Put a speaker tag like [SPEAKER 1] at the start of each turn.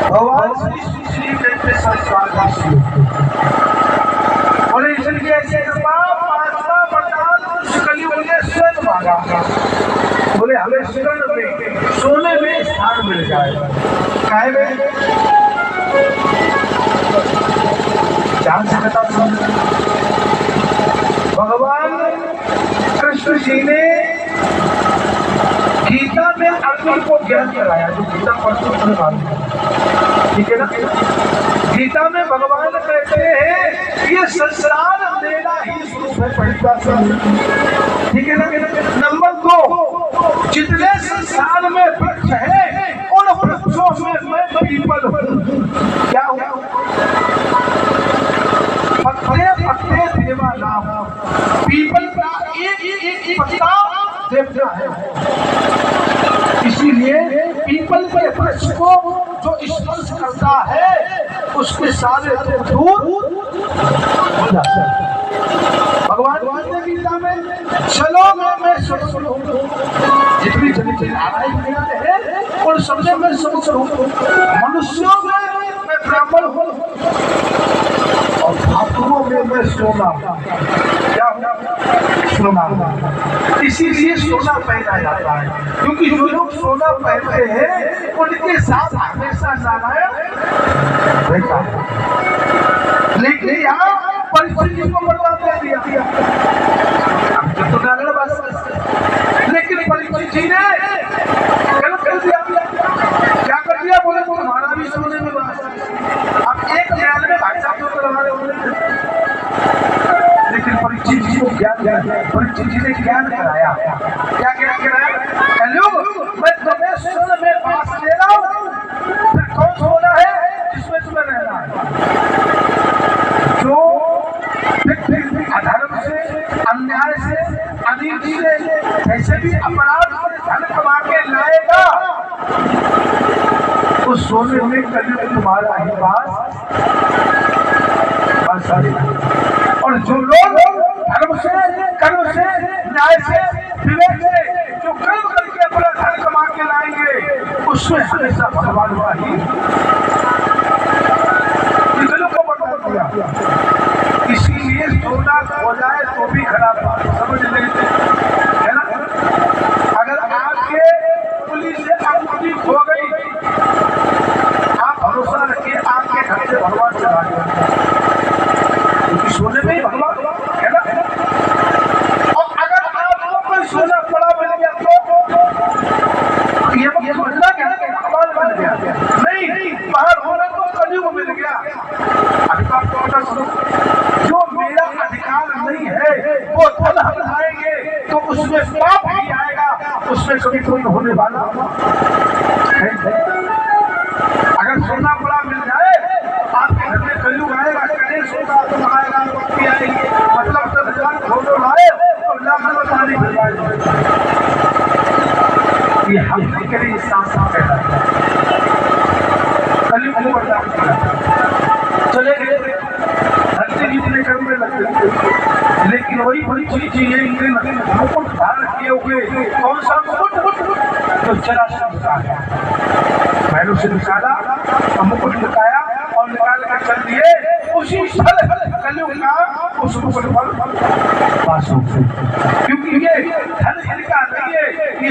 [SPEAKER 1] भगवान श्री कहते संस्कार और इसलिए ऐसे पांचवा वरदान कलियुग ने स्वयं मांगा। बोले हमें स्वर्ण में सोने में स्थान मिल जाए। काहे में ध्यान से बता। भगवान कृष्ण जी ने गीता में अर्जुन को ज्ञान कराया, जो गीता पढ़ते हैं मालूम, ठीक है ना। गीता में भगवान कहते हैं ये संसार मेरा ही स्वरूप है, ठीक है ना। नंबर 2, जितने संसार में वृक्ष है उन वृक्षों में मैं पीपल हूँ। क्या हूँ? पत्ते पत्ते देवा नाम। पीपल का एक पत्ता देवता है। इसीलिए पीपल के वृक्ष को जो स्पर्श करता है उसके सारे दूर हो जाते हैं। भगवान कहते गीता में चलो मैं स्वतंत्र हूँ। जितनी जगह है उन सबसे मैं स्वतंत्र हूँ। मनुष्यों में मैं ब्राह्मण हूँ और धातुओं में मैं सोना। क्या सोना? इसीलिए सोना पहना जाता है, क्योंकि जो लोग सोना पहनते हैं उनके साथ हमेशा नारायण रहता है। लेकिन यहाँ परिस्थिति को बर्बाद कर दिया। तो नारायण बात, लेकिन परिस्थिति ने गलत कर दिया। क्या कर दिया? बोले तुम्हारा भी सोने में बात। अब एक न्याय में भाई साहब तो हमारे होने, लेकिन परीक्षित जी को ज्ञान कराया। क्या ज्ञान कराया? मैं तुम्हें सोने में बांस दे रहा हूँ, फिर कौन सोना है जिसमें तुम्हें रहना है? जो अधर्म से, अन्याय से, अनीति से, ऐसे भी अपराध से धन कमा के लाएगा, उस सोने में कभी तुम्हारा ही बास। और जो लोग धर्म से, कर्म से, न्याय से, विवेक से जो कर्म करके अपना धन कमा के लाएंगे, उसमें हमेशा भगवान हुआ ही को बता दिया। इसीलिए सोना हो जाए तो भी खराब बात, समझ लेते है ना। अगर आपके पुलिस से अंगूठी खो गई, आप भरोसा रखिए आपके घर से भगवान चला गया, क्योंकि सोने में ही भगवान है ना। और अगर आपको कोई सोना पड़ा मिल गया तो ये समझना क्या भगवान मिल गया? नहीं, बाहर होना तो कलियुग मिल गया। अधिकार सुनो, जो मेरा अधिकार नहीं है वो धन हम लाएंगे तो उसमें पाप ही आएगा, उसमें कभी कोई होने वाला है। अगर सोना पड़ा मिल जाए आपके घर में कलयुग आएगा, कलेश होगा, तुम आएगा, पत्ती आएगी, मतलब 10,000 घोड़े लाए तो लाख बताने मिल जाएगा। ये हम के लिए सांस पैदा कलयुग को बर्दाश्त किया। चले गए धरती जितने कर्म में लगते, लेकिन वही बड़ी चीज ये मुकुट धारण किए हुए। कौन सा मुकुट? जो जरासंध का है। मैंने से निकाला और मुकुट निकाया और निकाल कर चल दिए उसी स्थल कलयुग का उस मुकुट पर वास हो, क्योंकि ये धन इनका नहीं है, ये